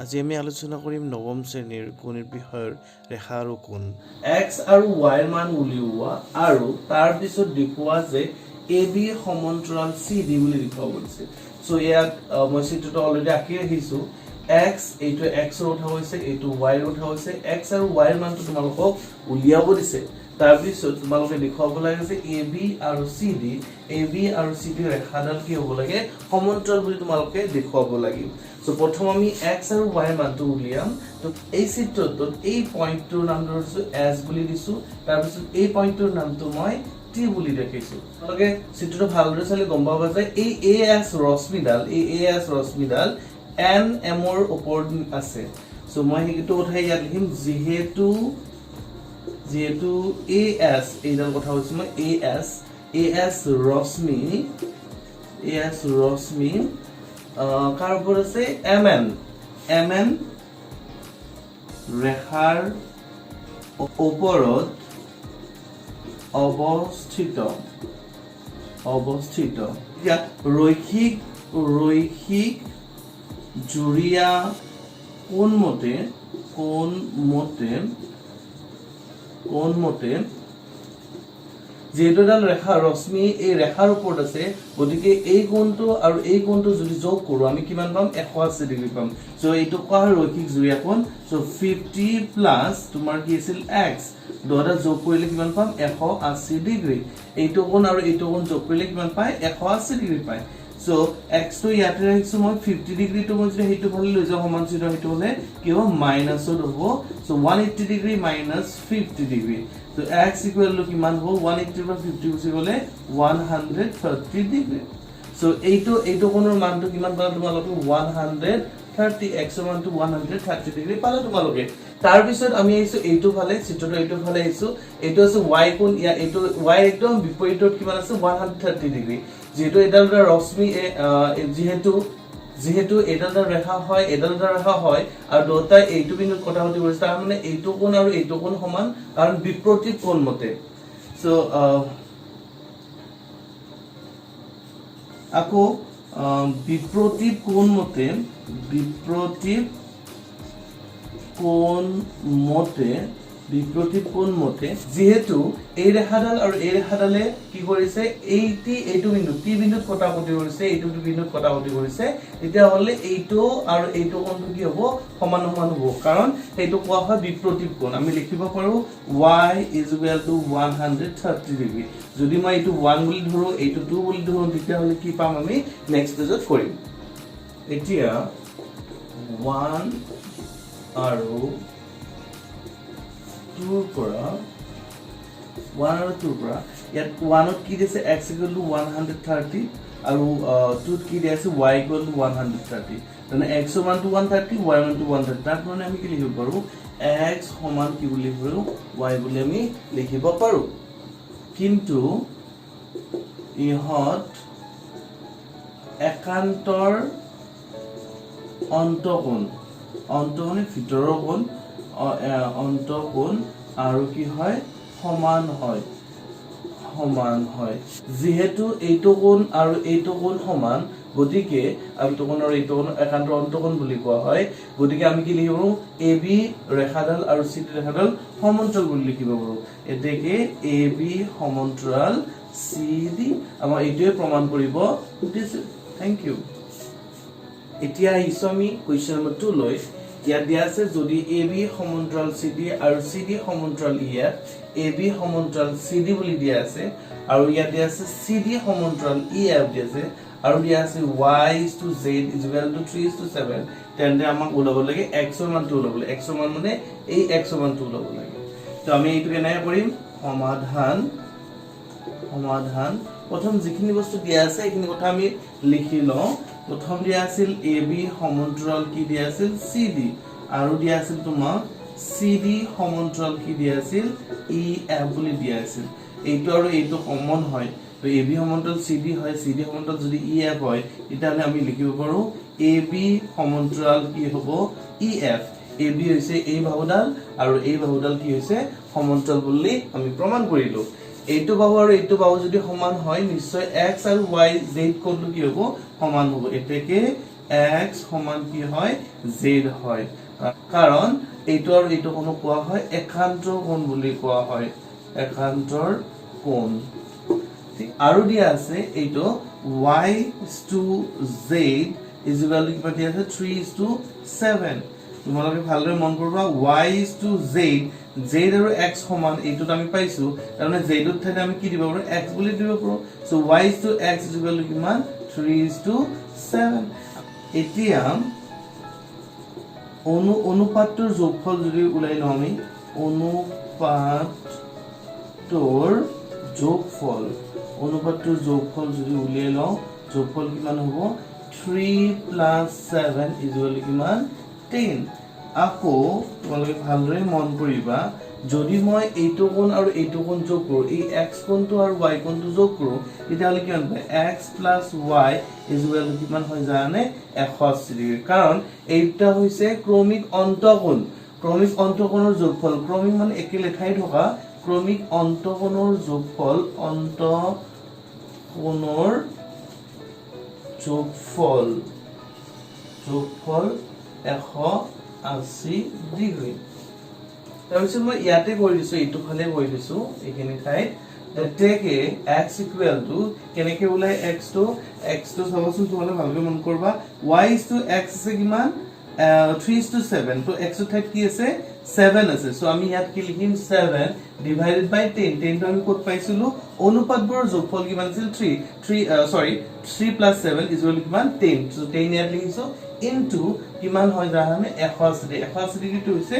আজি আমি আলোচনা কৰিম নৱম শ্ৰেণীৰ গণিত বিষয়ৰ ৰেখা আৰু কোণ। x আৰু y ৰ মান উলিওৱা আৰু তাৰ পিছত দেখুওৱা যে AB সমান্তৰাল CD বুলি দেখুওৱা গৈছে। সো ইয়াত মই চিত্ৰটো অলৰেডি আঁকি ৰাখিছো। x এইটো x ৰ উঠা হৈছে, এইটো y ৰ উঠা হৈছে। x আৰু y ৰ মানটো তোমালোকক উলিয়াব দিছে। তাৰ পিছত তোমালোকে দেখুৱাব লাগে যে AB আৰু CD ৰেখাডাল কি হ'ব লাগে সমান্তৰাল বুলি তোমালোকে দেখুৱাব লাগিব। সো প্ৰথম আমি x আৰু y ৰ মানটো উলিয়াম। তো এই চিত্ৰটোত এই পইণ্টটোৰ নামটো দিছো s বুলি দিছো, তাৰ পিছত এই পইণ্টটোৰ নামটো মই t বুলি দেখিছো। তোমালোকে চিত্ৰটো ভালদৰে চালে গম পাবা যে এই as ৰশ্মিডাল n m ৰ ওপৰত আছে। সো মই সেইটো উঠাই ইয়াত লিখিম যিহেতু as এইডাল কথা কৈছো মই as ৰশ্মি কাৰ ওপৰত আছে mn ৰেখাৰ ওপৰত অৱস্থিত। ইয়াত ৰৈখিক জুৰীয়া কোণমতে যেহেতু এডাল ৰেখা ৰশ্মি এই ৰেখাৰ ওপৰত আছে, গতিকে এই কোণটো আৰু এই কোণটো যদি যোগ কৰো আমি কিমান পাম 180 ডিগ্ৰী পাম। সো এইটো কোৱা হয় ৰৈখিক জুৰীয়া কোণ। সো 50 প্লাস তোমাৰ কি আছিল x দুটা যোগ কৰিলে কিমান পাম 180 ডিগ্ৰী। এইটো কোণ আৰু এইটো কোণ যোগ কৰিলে কিমান পায় 180 ডিগ্ৰী পায়। সো x টো ইয়াতে ৰাখিছো মই 50 ডিগ্ৰী টো মই যদি হেতু ফালে লৈ যাও সমান চিত্ৰ হেতু হলে কি হ'ব মাইনাসত হ'ব। So 180 degree minus 50 degree. তো x ইকুয়াল টু কিমান হ'ব 180 পৰা 50 গুচি গলে 130 ডিগ্ৰী। সো এইটো কোণৰ মানটো কিমান পালা তোমালোকে 130, x ৰ মানটো 130 ডিগ্ৰী পালা তোমালোকে। তাৰ পিছত আমি আইছো এইটো ফালে চিত্ৰটো এইটো ফালে আইছো, এইটো আছে y কোণ, এইটো y একদম বিপৰীতত কিমান আছে 130 ডিগ্ৰী। যেহেতু এডাল ৰশ্মি যেহেতু এডাল ৰেখা হয় আৰু দুটাই এইটো বিন্দুত কটাকটি কৰিছে, তাৰ মানে এইটো কোণ আৰু এইটো কোণ সমান, কাৰণ বিপৰীত কোণ মতে। সো আকৌ বিপৰীত কোণ মতে যেহেতু এই ৰেখাডাল আৰু এই ৰেখাডালে কি কৰিছে এইটো বিন্দু টি বিন্দুত কটাকটি কৰিছে, এইটো বিন্দুত কটাকটি কৰিছে, তেতিয়া হলে এইটো আৰু এইটো কোণটো কি হ'ব সমান হ'ব, কাৰণ এইটো কোৱা হয় বিপৰীত কোণ। আমি লিখিব পাৰো y = 130 ডিগ্ৰী। যদি মই এইটো 1 বুলি ধৰো এইটো 2 বুলি ধৰো তেতিয়া হলে কি পাম আমি নেক্সট পেজত কৰিম। এতিয়া 1 আৰু 2 পৰা ইয়াত 1 ত কি দিছে x = 130 আৰু 2 ত কি দিছে y = 130। মানে x ৰ মানটো 130, y ৰ মানটো 130। তাৰ মানে আমি কি লিখিব পাৰো x সমান কি বুলি লিখিব পাৰো y বুলি আমি লিখিব পাৰো। কিন্তু ইহত একান্তৰ অন্তকোণ মানে ভিতৰৰ কোণ অন্তকোণ আৰু কি হয় সমান হয়। যেহেতু এইটো কোণ আৰু এইটো কোণ সমান, গতিকে এইটো কোণ আৰু এইটো কোণ একান্তৰ অন্তকোণ বুলি কোৱা হয়। গতিকে আমি কি লিখিব পাৰো AB ৰেখাডাল আৰু CD ৰেখাডাল সমান্তৰাল বুলি লিখিব পাৰো। এতেকে AB সমান্তৰাল CD আমাৰ এইটোৱে প্ৰমাণ কৰিব দিছে। Thank you. এতিয়া আহিছো আমি কুৱেশ্যন নম্বৰ 2 লৈ। ইয়াত দিয়া আছে যদি AB সমান্তৰাল CD আৰু CD সমান্তৰাল EF, AB সমান্তৰাল CD বুলি দিয়া আছে, আৰু ইয়াত দিয়া আছে CD সমান্তৰাল EF দিয়া আছে, আৰু দিয়া আছে y = z = 3:7, তেন্তে আমাক ওলাব লাগে x ৰ মানটো ওলাব লাগে। x ৰ মান মানে এই x ৰ মানটো ওলাব লাগে। তো আমি এইটো কেনেকৈ কৰিম সমাধান প্ৰথম যিখিনি বস্তু দিয়া আছে এইখিনি কথা আমি লিখি লওঁ। প্ৰথম দিয়া আছিল AB সমান্তৰাল কি দিয়া আছিল CD, আৰু দিয়া আছিল তোমাক CD সমান্তৰাল কি দিয়া আছিল EF বুলি দিয়া আছিল। এইটো আৰু এইটো কমন হয়, তো AB সমান্তৰাল CD হয়, CD সমান্তৰাল যদি EF হয় তেতিয়াহলে আমি লিখিব পাৰো AB সমান্তৰাল কি হ'ব EF। AB হৈছে এই বাহুডাল আৰু এই বাহুডাল কি হৈছে সমান্তৰাল বুলি আমি প্ৰমাণ কৰিলো। এইটো বাহু আৰু এইটো বাহু যদি সমান হয় নিশ্চয় x আৰু y z কোণটো কি হ'ব সমান হ'ব। এতেকে x সমান কি হয় z হয় কাৰণ এইটো আৰু এইটো কোন কোৱা হয় একান্তৰ কোণ বুলি কোৱা হয় একান্তৰ কোণ ঠিক আৰু দিয়া আছে এইটো y to z is equal to কিমান দিয়া আছে 3:7 তোমালোকে ভালদৰে মন কৰিবা y to z z আৰু x সমান এইটোত আমি পাইছো তাৰমানে z ৰ ঠাইত আমি কি দিব পাৰো x বুলি দিব পাৰো so y to x is equal to কিমান 3:7 এতিয়া অনুপাতৰ যোগফল যদি উলাই লওঁ আমি অনুপাতৰ যোগফল যদি উলিয়াই লওঁ যোগফল কিমান হ'ব 3 + 7 = কিমান 10 আকৌ তোমালোকে ভালদৰে মন কৰিবা যদি মই এইটো কোণ আৰু এইটো কোণ যোগ কৰো এই x কোণটো আৰু y কোণটো যোগ কৰো তেতিয়াহলে কিমান পায় x + y = কিমান হয় জানে 180 ডিগ্ৰী কাৰণ এইটা হৈছে ক্ৰমিক অন্তকোণৰ যোগফল ক্ৰমিক মানে একে লেঠাই থকা ক্ৰমিক অন্তকোণৰ যোগফল 180 ডিগ্ৰী তাৰপিছত মই ইয়াতে কৰি দিছো এইটো ফালে কৰি দিছো এইখিনি ঠাইত তেকে x = কেনেকে ওলাই x টো চাবচোন তোমালোকে ভালকৈ মন কৰবা y to x আছে কিমান 3:7 তো x ৰ ঠাইত কি আছে 7 আছে সো আমি ইয়াত কি লিখিম 7 divided by 10 10 টো আমি কত পাইছিলো অনুপাতবোৰৰ যোগফল কিমান আছিল 3 + 7 = কিমান 10 সো 10 ইয়াত লিখিছো into কিমান হয় জানানে 180 ডিগ্ৰী টো হৈছে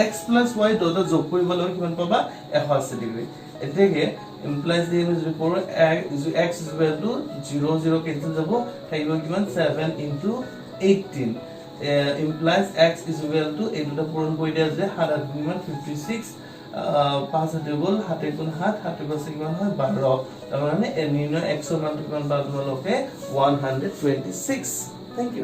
x + y দুটা যোগ কৰিব লাগে কিমান পাবা 180 ডিগ্ৰী এতেকে implies the image report x is equal to 0 0 cancel যাব থাকিব কিমান 7 into 18 implies x is equal to এই দুটা পূৰণ কৰি দিয়া যে 7 8 কিমান 56 5 গল 7 গুণ 7 7 গছে কিমান হয় 12 তাৰ মানে নিৰ্ণয় x ৰ মানটো কিমান পাবা তোমালোকে 126 থ্যাংক ইউ